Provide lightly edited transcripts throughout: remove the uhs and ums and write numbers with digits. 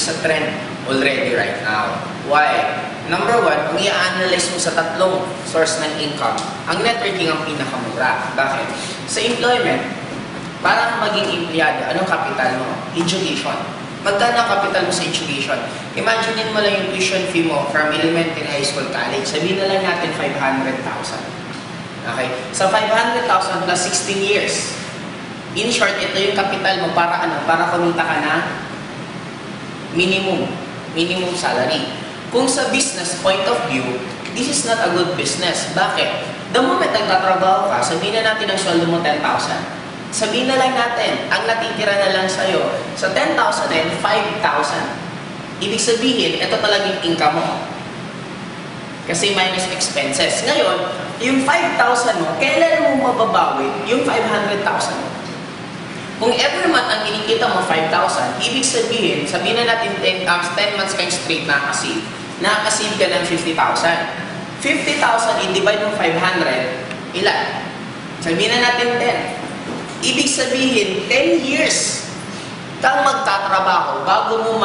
is a trend already right now. Why? Number one, kung i-analyze mo sa tatlong source ng income, ang networking ang pinakamura. Bakit? Sa employment, para maging empleyado, anong capital mo? Education. Magkano ang capital mo sa education? Imagine mo lang yung tuition fee mo from elementary, high school, college. Sabihin na lang natin 500,000. Okay? Sa 500,000 plus 16 years. In short, ito yung capital mo para ano? Para kumita ka na minimum salary. Kung sa business point of view, this is not a good business. Bakit? The moment nagtatrabaho ka, sabihin na natin ang sweldo mo 10,000. Sabihin na lang natin, ang natitira na lang sa'yo, sa 10,000 and 5,000. Ibig sabihin, ito talagang income mo. Kasi minus expenses. Ngayon, yung 5,000 mo, kailan mo mababawi yung 500,000 mo? Kung every month ang kinikita mo 5,000, ibig sabihin na natin 10 months kayong straight nakaka-save ka ng 50,000. 50,000 i-divide mo 500, ilan? Sabihin na natin 10. Ibig sabihin, 10 years kang magtatrabaho bago mo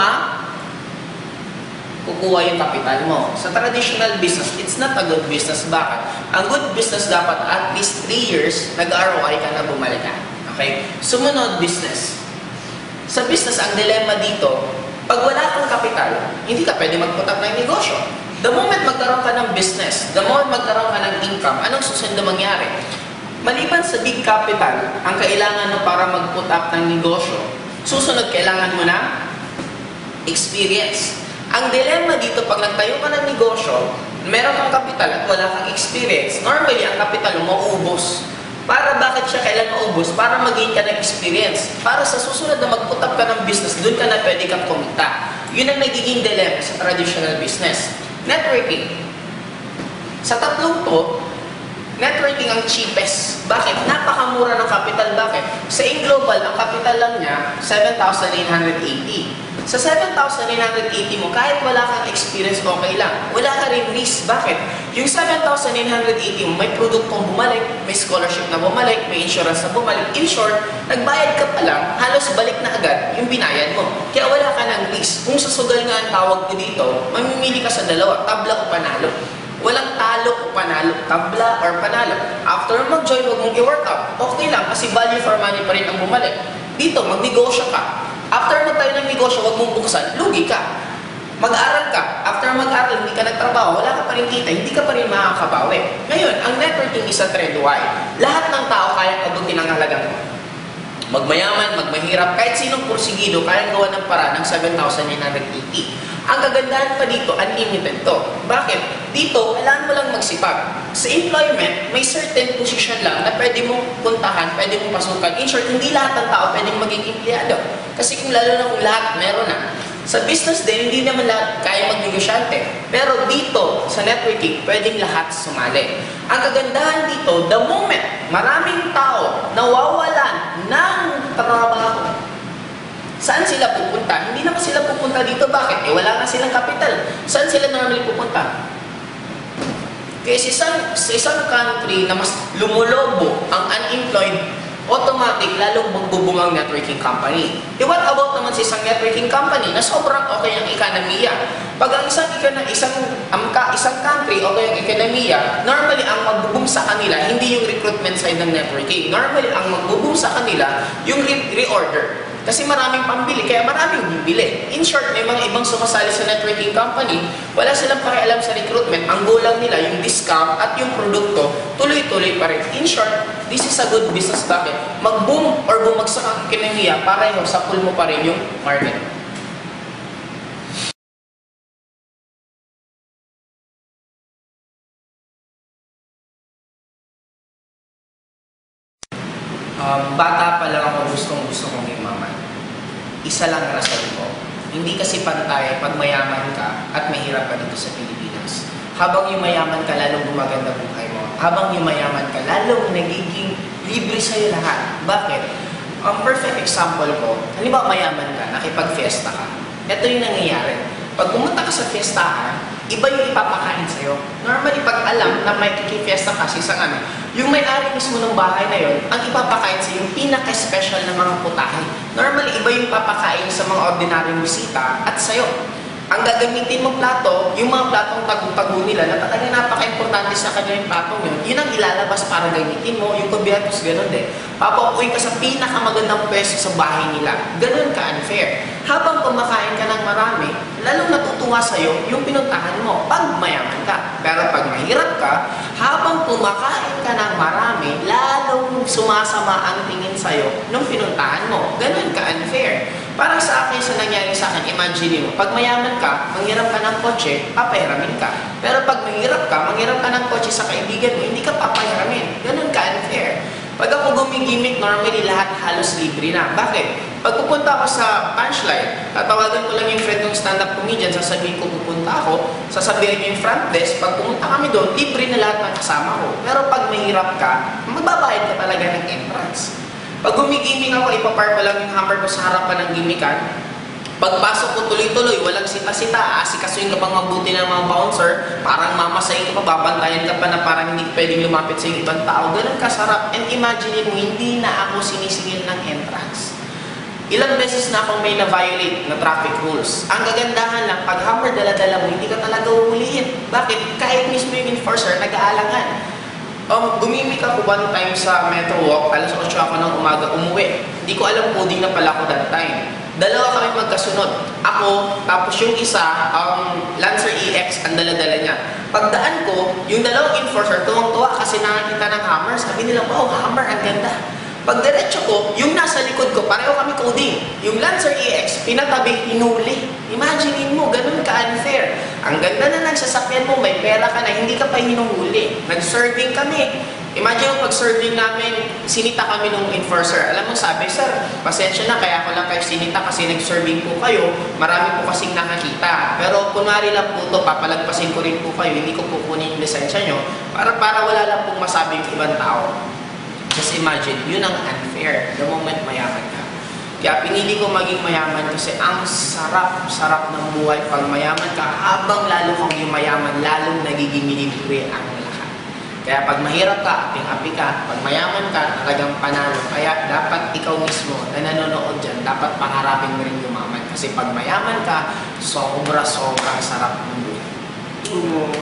kukuha yung kapital mo. Sa traditional business, it's not a good business. Bakit? Ang good business dapat at least 3 years nag-ROI ka na bumalik ka. Okay? Sumunod, business. Sa business, ang dilemma dito, pag wala kang kapital, hindi ka pwede mag-put up ng negosyo. The moment magkaroon ka ng business, the moment magkaroon ka ng income, anong susunod na mangyari? Maliban sa big capital, ang kailangan mo para mag-put up ng negosyo, susunod, kailangan mo ng experience. Ang dilemma dito, pag nagtayo ka ng negosyo, meron kang kapital at wala kang experience, normally, ang kapital mo mauubos. Para bakit siya kailan maubos? Para mag-gain ka ng experience. Para sa susunod na mag-put up ka ng business, doon ka na pwede kang kumita. Yun ang nagiging dilemma sa traditional business. Networking. Sa tatlong to, networking ang cheapest. Bakit? Napakamura ng capital. Bakit? Sa InGlobal, ang capital lang niya, 7,980. Sa 7,980 mo, kahit wala kang experience, okay lang. Wala ka rin risk. Bakit? Yung 7,980 mo, may produktong bumalik, may scholarship na bumalik, may insurance na bumalik. In short, nagbayad ka pa lang, halos balik na agad yung binayad mo. Kaya wala ka ng risk. Kung sa sugal nga ang tawag ko dito, mamimili ka sa dalawa, tabla o panalo. Walang talo o panalo, tabla or panalo. After mag-join, huwag mong i-workout. Okay lang, kasi value for money pa rin ang bumalik. Dito, magnegosyo ka. After mo tayo ng negosyo, huwag mong buksan, lugi ka. Mag-aral ka. After mag-aral, hindi ka nagtrabaho, wala ka pa rin kita, hindi ka pa rin makakabawi. Ngayon, ang networking is a trend. Why? Lahat ng tao kaya abutin ang halagang mo. Magmayaman, magmahirap, kahit sinong porsigido, kaya gawa ng paraan ng 7,980. Ang kagandahan pa dito, unlimited to. Bakit? Dito, kailangan mo lang magsipag. Sa employment, may certain position lang na pwede mong puntahan, pwede mong pasukan. In short, hindi lahat ng tao pwedeng maging empleyado. Kasi kung lalo na kung lahat, meron na. Sa business din, hindi naman lahat kaya magnegosyante. Pero dito, sa networking, pwedeng lahat sumali. Ang kagandahan dito, the moment maraming tao nawawalan ng trabaho, saan sila pupunta? Hindi naman sila pupunta dito. Bakit? Wala nga silang kapital. Saan sila normally pupunta? Kasi sa isang country na mas lumulobo ang unemployed, automatic, lalong magbubungang networking company. What about naman sa isang networking company na sobrang okay ang ekonomiya? Pag ang isang country okay ang ekonomiya, normally ang magbuboom sa kanila, hindi yung recruitment side ng networking. Normally, ang magbuboom sa kanila, yung reorder. Kasi maraming pambili, kaya maraming bibili. In short, may mga ibang sumasali sa networking company, wala silang pakialam sa recruitment. Ang goal lang nila, yung discount at yung produkto, tuloy-tuloy pa rin. In short, this is a good business. Bakit? Mag-boom or bumagsak ang ekonomiya, pareho sa pool mo pa rin yung market. Bata pa lang ako gusto kong yumaman. Isa lang ang rason ko. Hindi kasi pantay pag mayaman ka at mahirap ka dito sa Pilipinas. Habang yumayaman ka, lalong gumaganda buhay mo. Habang yumayaman ka, lalong nagiging libre sa'yo lahat. Bakit? Perfect example ko, halimbawa mayaman ka, nakipag-fiesta ka. Ito yung nangyayari. Pag pumunta ka sa fiestahan, iba yung ipapakain sa'yo. Normally, pag alam na may kikifiesta kasi sa ano, yung may-ari mismo ng bahay na yon, ang ipapakain sa'yo yung pinaka-special na mga putahe. Normally, iba yung ipapakain sa mga ordinaryong bisita at sa'yo. Ang gagamitin mong plato, yung mga platong tago-tago nila na talagang napaka-importante sa kanya yung platong yun ang ilalabas para gamitin mo. Yung kubyertos, ganun din. Papaupuin ka sa pinakamagandang pwesto sa bahay nila. Ganun ka-unfair. Habang kumakain ka ng marami, lalong natutuwa sa'yo yung pinuntahan mo pag mayaman ka. Pero pag mahirap ka, habang kumakain ka ng marami, lalong sumasama ang tingin sa'yo nung pinuntahan mo. Ganun ka-unfair. Parang sa akin, sa nangyari sa akin, imagine mo, pag mayaman ka, manghirap ka ng kotse, papahiramin ka. Pero pag mahirap ka, manghirap ka ng kotse sa kaibigan mo, hindi ka papahiramin. Ganun ka-unfair. Pag ako gumigimik, normally lahat halos libre na. Bakit? Pag pupunta ako sa punchline, tatawagan ko lang yung friend ng stand-up comedian, sasabihin ko pupunta ako, sasabihin niyo yung front desk, pag pumunta kami doon, libre na lahat ng kasama ko. Pero pag mahirap ka, magbabayad ka talaga ng entrance. Pag gumigimik ako, ipapark ko lang yung hammer ko sa harapan ng gimikan. Pagpasok ko tuloy-tuloy, walang sita-sita, asikasuhin ka pang mabuti ng mga bouncer, parang mamasayin ka pa, babantayan ka pa na parang hindi pwedeng lumapit sa ibang tao. Ganun kasarap. And imagine mo, hindi na ako sinisingil ng entrance. Ilang beses na akong may na-violate na traffic rules. Ang gagandahan lang, pag hammer dala-dala mo, hindi ka talaga uulihin. Bakit? Kahit mismo yung enforcer, nag-aalangan. Gumimik ako one time sa Metro Walk, alas 8 ako ng umaga umuwi. Hindi ko alam coding na pala ako that time. Dalawa kami magkasunod. Ako, tapos yung isa, Lancer EX, ang dala-dala niya. Pagdaan ko, yung dalawang enforcer, tuwang-tuwa kasi nakakita ng hammer. Sabi nila, wow, hammer, ang ganda. Pag diretso ko, yung nasa likod ko, pareho kami coding. Yung Lancer EX, pinatabi, hinuli. Imagine mo, ganun ka-unfair. Ang ganda na ng sasakyan mo, may pera ka na, hindi ka pa hinuhuli. Nag-serving kami. Imagine mo, pag-serving namin, sinita kami nung enforcer. Alam mo, sabi, sir, pasensya na, kaya ako lang kayo sinita kasi nag-serving po kayo. Marami po kasing nakakita. Pero kunwari lang po ito, papalagpasin ko rin po kayo, hindi ko po kunin yung lisensya nyo para wala lang pong masabi yung ibang tao. Just imagine, yun ang unfair the moment mayaman ka. Kaya pinili ko maging mayaman kasi ang sarap ng buhay pag mayaman ka. Habang lalo kang yung mayaman, lalong nagiging libre ang lahat. Kaya pag mahirap ka, aping-api ka. Pag mayaman ka, talagang panalo. Kaya dapat ikaw mismo na nanonood dyan, dapat pangarapin mo rin yumaman. Kasi pag mayaman ka, sobra-sobrang sarap ng buhay.